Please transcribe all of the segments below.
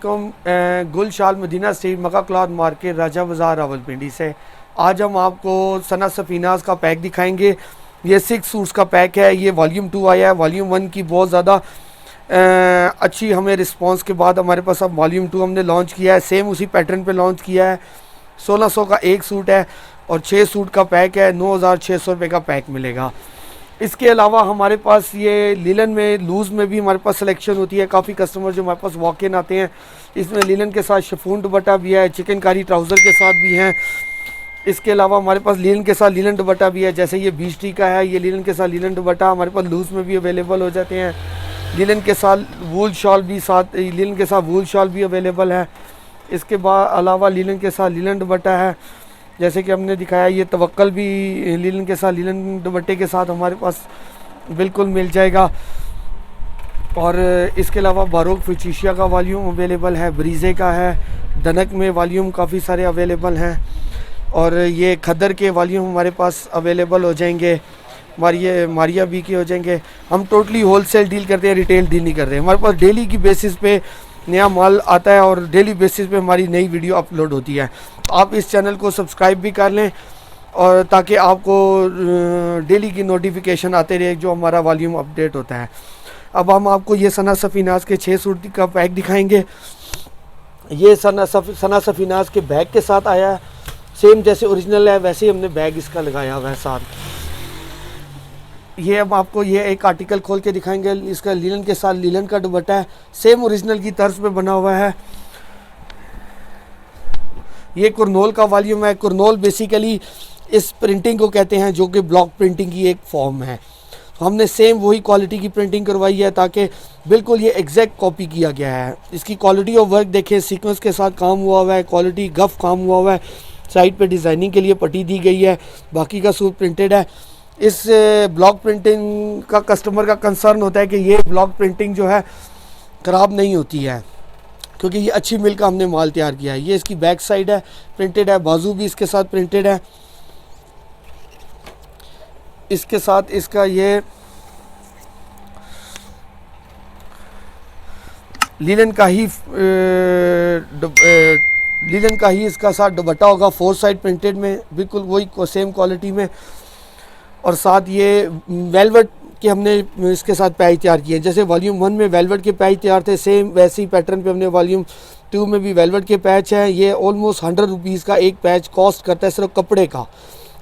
गुल शाल Medina street मक्का cloth market राजा बाज़ार रावलपिंडी से। आज हम आपको सना सफ़ीनाज़ का पैक दिखाएंगे। ये 6 सूट्स का पैक है। ये वॉल्यूम 2 आया है। वॉल्यूम 1 की बहुत ज़्यादा अच्छी हमें रिस्पांस के बाद हमारे पास अब वॉल्यूम 2 हमने लॉन्च किया है। सेम उसी पैटर्न पे लॉन्च किया है। 1600 का एक सूट है और 6 सूट का पैक है। 9600 रुपये का पैक मिलेगा। इसके अलावा हमारे पास ये लिलन में लूज़ में भी हमारे पास सिलेक्शन होती है। काफ़ी कस्टमर जो हमारे पास वॉक इन आते हैं, इसमें लिलन के साथ शिफॉन दुपट्टा भी है, चिकनकारी ट्राउज़र के साथ भी हैं। इसके अलावा हमारे पास लिलन के साथ लिलन दुपट्टा भी है। जैसे ये 20 टी का है, ये लिलन के साथ लिलन दुपट्टा हमारे पास लूज़ में भी अवेलेबल हो जाते हैं। लिलन के साथ वूल शॉल भी लिलन के साथ वूल शॉल भी अवेलेबल है। इसके अलावा लिलन के साथ लिलन दुपट्टा है, जैसे कि हमने दिखाया। ये तवक्कल भी लिलन के साथ लिलन दुपट्टे के साथ हमारे पास बिल्कुल मिल जाएगा। और इसके अलावा बारोक फिचिशिया का वॉल्यूम अवेलेबल है, ब्रीज़े का है, दनक में वॉल्यूम काफ़ी सारे अवेलेबल हैं। और ये खद्दर के वॉल्यूम हमारे पास अवेलेबल हो जाएंगे। मारिया बी के हो जाएंगे। हम टोटली होलसेल डील करते हैं, रिटेल डील नहीं करते। हमारे पास डेली की बेसिस पे नया माल आता है और डेली बेसिस पे हमारी नई वीडियो अपलोड होती है। आप इस चैनल को सब्सक्राइब भी कर लें और ताकि आपको डेली की नोटिफिकेशन आते रहे जो हमारा वॉल्यूम अपडेट होता है। अब हम आपको ये सना सफ़ीनाज़ के 6 सूट का पैक दिखाएंगे। ये सना सफ़ीनाज़ के बैग के साथ आया है। सेम जैसे ओरिजिनल है वैसे ही हमने बैग इसका लगाया हुआ है साथ। ये अब आपको ये एक आर्टिकल खोल के दिखाएंगे। इसका लिलन के साथ लिलन का दुपट्टा है, सेम ओरिजिनल की तर्ज पे बना हुआ है। ये कुरनोल का वॉल्यूम है। कुरनोल बेसिकली इस प्रिंटिंग को कहते हैं जो कि ब्लॉक प्रिंटिंग की एक फॉर्म है। तो हमने सेम वही क्वालिटी की प्रिंटिंग करवाई है ताकि बिल्कुल ये एग्जैक्ट कॉपी किया गया है। इसकी क्वालिटी ऑफ वर्क देखें, सीक्वेंस के साथ काम हुआ है, क्वालिटी गफ काम हुआ है। साइड पे डिज़ाइनिंग के लिए पट्टी दी गई है, बाकी का सूट प्रिंटेड है। इस ब्लॉक प्रिंटिंग का कस्टमर का कंसर्न होता है कि ये ब्लॉक प्रिंटिंग जो है ख़राब नहीं होती है, क्योंकि ये अच्छी मिल का हमने माल तैयार किया है। ये इसकी बैक साइड है, प्रिंटेड है। बाजू भी इसके साथ प्रिंटेड है। इसके साथ इसका ये लिलन का ही इसका साथ दुपट्टा होगा, 4 साइड प्रिंटेड में, बिल्कुल वही सेम क्वालिटी में। और साथ ये वेलवेट के हमने इसके साथ पैच तैयार किए। जैसे वॉल्यूम 1 में वेलवेट के पैच तैयार थे, सेम वैसे ही पैटर्न पे हमने वॉल्यूम 2 में भी वेलवेट के पैच हैं। ये ऑलमोस्ट 100 रुपीज़ का एक पैच कॉस्ट करता है सिर्फ कपड़े का,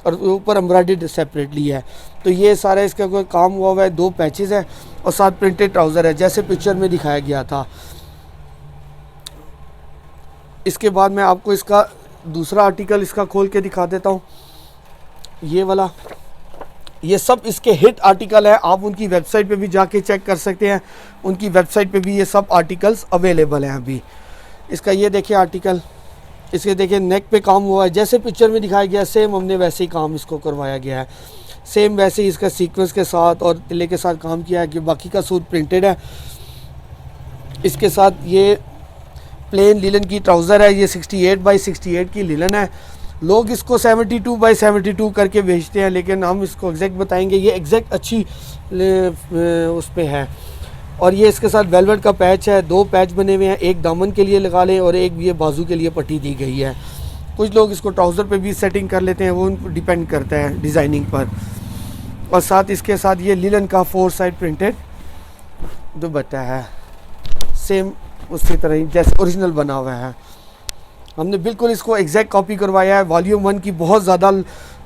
और ऊपर एम्ब्रॉयडर्ड सेपरेटली है। तो ये सारा इसका कोई काम हुआ है। 2 पैचेस है और साथ प्रिंटेड ट्राउज़र है जैसे पिक्चर में दिखाया गया था। इसके बाद मैं आपको इसका दूसरा आर्टिकल इसका खोल के दिखा देता हूँ। ये वाला, ये सब इसके हिट आर्टिकल है। आप उनकी वेबसाइट पे भी जाके चेक कर सकते हैं। उनकी वेबसाइट पे भी ये सब आर्टिकल्स अवेलेबल हैं अभी। इसका ये देखिए आर्टिकल, इसके देखिए नेक पे काम हुआ है जैसे पिक्चर में दिखाया गया, सेम हमने वैसे ही काम इसको करवाया गया है। सेम वैसे ही इसका सीक्वेंस के साथ और तिले के साथ काम किया है कि बाकी का सूट प्रिंटेड है। इसके साथ ये प्लेन लिलन की ट्राउज़र है। ये 68 बाई 68 की लिलन है। लोग इसको 72 बाई 72 करके बेचते हैं, लेकिन हम इसको एग्जैक्ट बताएंगे। ये एग्जैक्ट अच्छी उस पे है। और ये इसके साथ वेलवेट का पैच है। 2 पैच बने हुए हैं, एक दामन के लिए लगा लें और एक ये बाजू के लिए पट्टी दी गई है। कुछ लोग इसको ट्राउज़र पे भी सेटिंग कर लेते हैं, वो डिपेंड करता है डिज़ाइनिंग पर। और साथ इसके साथ ये लिलन का 4 साइड प्रिंटेड दुपट्टा है, सेम उसी तरह ही जैसे ओरिजिनल बना हुआ है। हमने बिल्कुल इसको एग्जैक्ट कॉपी करवाया है। वॉल्यूम 1 की बहुत ज़्यादा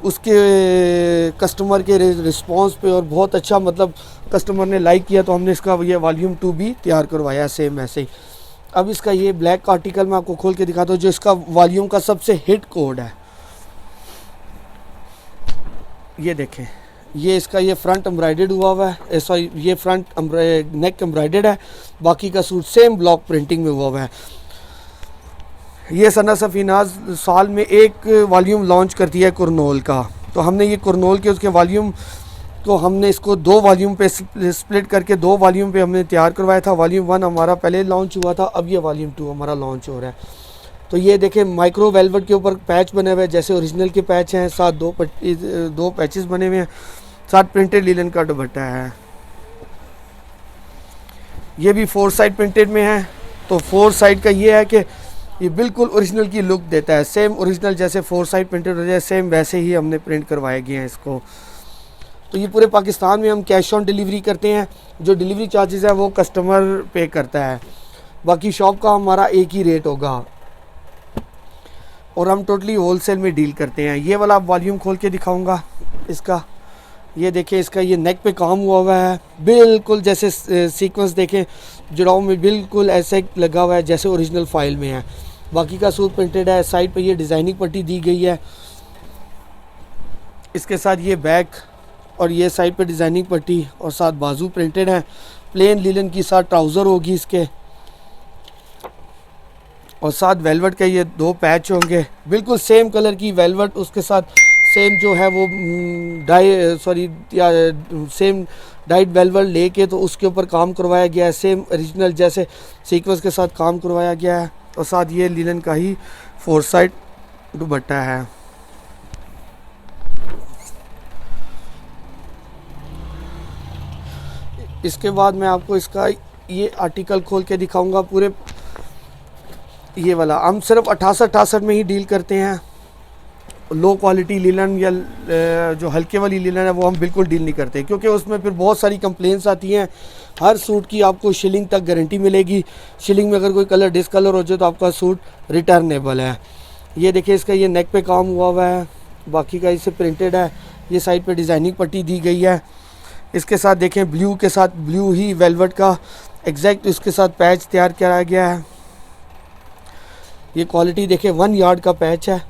उसके कस्टमर के रिस्पांस पे और बहुत अच्छा मतलब कस्टमर ने लाइक किया, तो हमने इसका ये वॉल्यूम 2 भी तैयार करवाया सेम ऐसे ही। अब इसका ये ब्लैक आर्टिकल मैं आपको खोल के दिखाता हूँ जो इसका वॉल्यूम का सबसे हिट कोड है। ये देखें, ये इसका ये फ्रंट एम्ब्रॉयडर्ड हुआ है, सॉरी ये फ्रंट नेक एम्ब्रॉयडर्ड है। बाकी का सूट सेम ब्लॉक प्रिंटिंग में हुआ है। ये सना सफ़ीनाज़ साल में एक वॉल्यूम लॉन्च करती है कुरनोल का। तो हमने ये कुरनोल के उसके वॉल्यूम तो हमने इसको 2 वॉल्यूम पे स्प्लिट करके 2 वॉल्यूम पे हमने तैयार करवाया था। वॉल्यूम 1 हमारा पहले लॉन्च हुआ था, अब ये वॉल्यूम 2 हमारा लॉन्च हो रहा है। तो ये देखें माइक्रो वेलवेट के ऊपर पैच बने हुए हैं जैसे ओरिजिनल के पैच हैं। साथ 2 पैचेस बने हुए हैं, साथ प्रिंटेड लिलन का दुपट्टा है। ये भी 4 साइड प्रिंटेड में है। तो फोर साइड का ये है कि ये बिल्कुल ओरिजिनल की लुक देता है, सेम ओरिजिनल जैसे फोर साइड प्रिंटेड हो जाए सेम वैसे ही हमने प्रिंट करवाए गए हैं इसको। तो ये पूरे पाकिस्तान में हम कैश ऑन डिलीवरी करते हैं, जो डिलीवरी चार्जेस है वो कस्टमर पे करता है, बाकी शॉप का हमारा एक ही रेट होगा और हम टोटली होलसेल में डील करते हैं। ये वाला वॉल्यूम खोल के दिखाऊंगा इसका, ये देखें इसका ये नेक पे काम हुआ है बिल्कुल जैसे सीक्वेंस देखें जुड़ाव में बिल्कुल ऐसे लगा हुआ है जैसे ओरिजिनल फाइल में है। बाकी का सूट प्रिंटेड है, साइड पे ये डिज़ाइनिंग पट्टी दी गई है, इसके साथ ये बैक और ये साइड पे डिज़ाइनिंग पट्टी और साथ बाजू प्रिंटेड है। प्लेन लिलन की साथ ट्राउज़र होगी इसके और साथ वेलवेट के ये दो पैच होंगे बिल्कुल सेम कलर की वेलवेट, उसके साथ सेम जो है वो सेम डाइट वेलवेट लेके तो उसके ऊपर काम करवाया गया है, सेम ओरिजिनल जैसे सीक्वेंस के साथ काम करवाया गया है और साथ ये लिनन का ही फोर साइड दुपट्टा है। इसके बाद मैं आपको इसका ये आर्टिकल खोल के दिखाऊंगा पूरे, ये वाला हम सिर्फ 68 में ही डील करते हैं। लो क्वालिटी लिनन या जो हल्के वाली लिनन है वो हम बिल्कुल डील नहीं करते, क्योंकि उसमें फिर बहुत सारी कंप्लेंट्स आती हैं। हर सूट की आपको शिलिंग तक गारंटी मिलेगी, शिलिंग में अगर कोई कलर डिसकलर हो जाए तो आपका सूट रिटर्नेबल है। ये देखिए इसका ये नेक पे काम हुआ है, बाकी का इसे प्रिंटेड है, ये साइड पे डिज़ाइनिंग पट्टी दी गई है। इसके साथ देखें ब्लू के साथ ब्लू ही वेलवेट का एग्जैक्ट इसके साथ पैच तैयार किया गया है। ये क्वालिटी देखें 1 यार्ड का पैच है।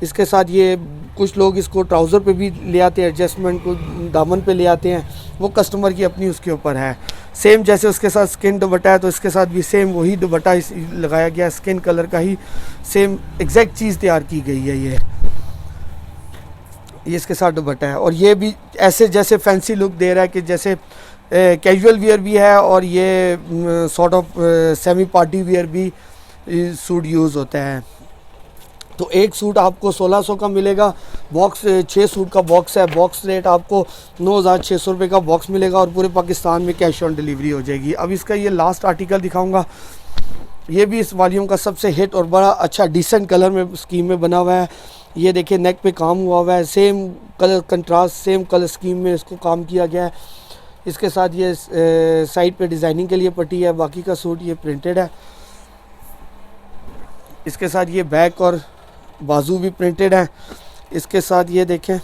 इसके साथ ये कुछ लोग इसको ट्राउज़र पे भी ले आते हैं, एडजस्टमेंट को दामन पे ले आते हैं, वो कस्टमर की अपनी उसके ऊपर है। सेम जैसे उसके साथ स्किन दुपट्टा है तो इसके साथ भी सेम वही दुपट्टा लगाया गया, स्किन कलर का ही सेम एग्जैक्ट चीज़ तैयार की गई है। ये इसके साथ दुपट्टा है और ये भी ऐसे जैसे फैंसी लुक दे रहा है कि जैसे कैजुअल वियर भी है और ये sort of semi party wear भी सूट यूज़ होता है। तो एक सूट आपको 1600 का मिलेगा, बॉक्स 6 सूट का बॉक्स है, बॉक्स रेट आपको 9600 रुपये का बॉक्स मिलेगा और पूरे पाकिस्तान में कैश ऑन डिलीवरी हो जाएगी। अब इसका ये लास्ट आर्टिकल दिखाऊंगा, ये भी इस वॉल्यूम का सबसे हिट और बड़ा अच्छा डिसेंट कलर में स्कीम में बना हुआ है। ये देखिए नेक पे काम हुआ है, same colour contrast same colour scheme में इसको काम किया गया है। इसके साथ ये साइड पे डिज़ाइनिंग के लिए पट्टी है, बाकी का सूट ये प्रिंटेड है। इसके साथ ये बैक और बाजू भी प्रिंटेड है। इसके साथ ये देखें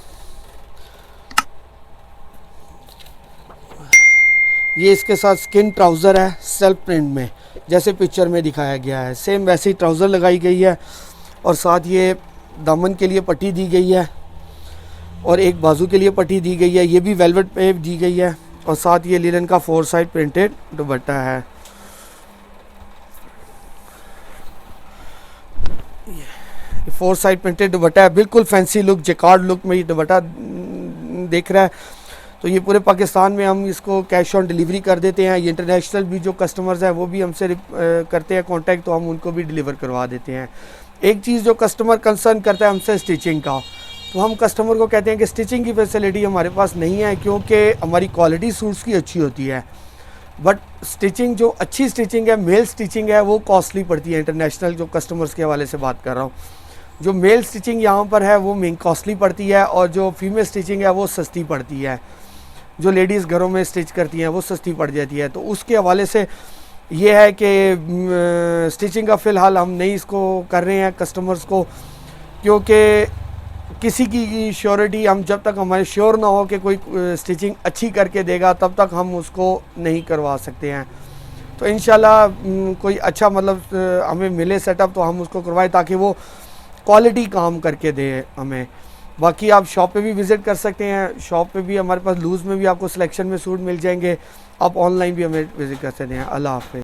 ये इसके साथ स्किन ट्राउज़र है सेल्फ प्रिंट में, जैसे पिक्चर में दिखाया गया है सेम वैसे ही ट्राउज़र लगाई गई है और साथ ये दामन के लिए पट्टी दी गई है और एक बाजू के लिए पट्टी दी गई है, ये भी वेलवेट पे दी गई है और साथ ये लिनन का 4 साइड प्रिंटेड दुपट्टा है। ये 4 साइड प्रिंटेड दुपट्टा है, बिल्कुल फैंसी लुक जैकार्ड लुक में ये दुपट्टा देख रहा है। तो ये पूरे पाकिस्तान में हम इसको कैश ऑन डिलीवरी कर देते हैं। ये इंटरनेशनल भी जो कस्टमर्स हैं वो भी हमसे करते हैं कांटेक्ट, तो हम उनको भी डिलीवर करवा देते हैं। एक चीज़ जो कस्टमर कंसर्न करता है हमसे स्टिचिंग का, तो हम कस्टमर को कहते हैं कि स्टिचिंग की फैसिलिटी हमारे पास नहीं है, क्योंकि हमारी क्वालिटी सूट्स की अच्छी होती है, बट स्टिचिंग जो अच्छी स्टिचिंग है मेल स्टिचिंग है वो कॉस्टली पड़ती है। इंटरनेशनल जो कस्टमर्स के हवाले से बात कर रहा हूँ, जो मेल स्टिचिंग यहाँ पर है वो महंगी कॉस्टली पड़ती है और जो फीमेल स्टिचिंग है वो सस्ती पड़ती है। जो लेडीज़ घरों में स्टिच करती हैं वो सस्ती पड़ जाती है। तो उसके हवाले से ये है कि स्टिचिंग का फ़िलहाल हम नहीं इसको कर रहे हैं कस्टमर्स को, क्योंकि किसी की श्योरिटी हम जब तक हमारे श्योर ना हो कि कोई स्टिचिंग अच्छी करके देगा तब तक हम उसको नहीं करवा सकते हैं। तो इंशाल्लाह कोई अच्छा मतलब हमें मिले सेटअप तो हम उसको करवाएं ताकि वो क्वालिटी काम करके दे हमें। बाकी आप शॉप पे भी विज़िट कर सकते हैं, शॉप पे भी हमारे पास लूज़ में भी आपको सिलेक्शन में सूट मिल जाएंगे। आप ऑनलाइन भी हमें विज़िट कर सकते हैं। अल्लाह हाफ़िज़।